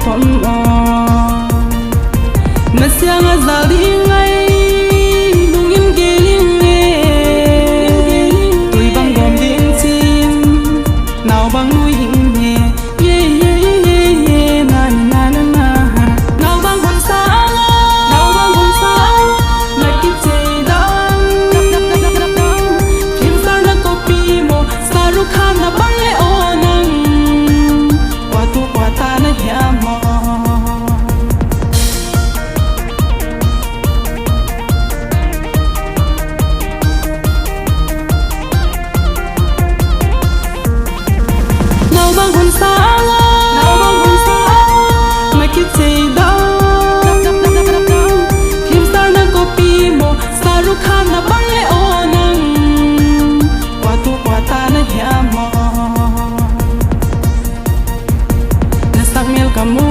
thom o mà xiang a za đi ngay lung in ke ling nghe tôi bang gom đến chim nào bang nuôi hình nghe na na na na nào bang hồn sa mà kịp chơi đắng phim star na copy mo Shahrukh Khan na bange o nang qua tu qua ta na hiam mo nào bang hồn sa mà kịp chơi đắng phim star na copy mo Shahrukh Khan na bange o nang qua tu qua ta na hiam mo na sak mel kamu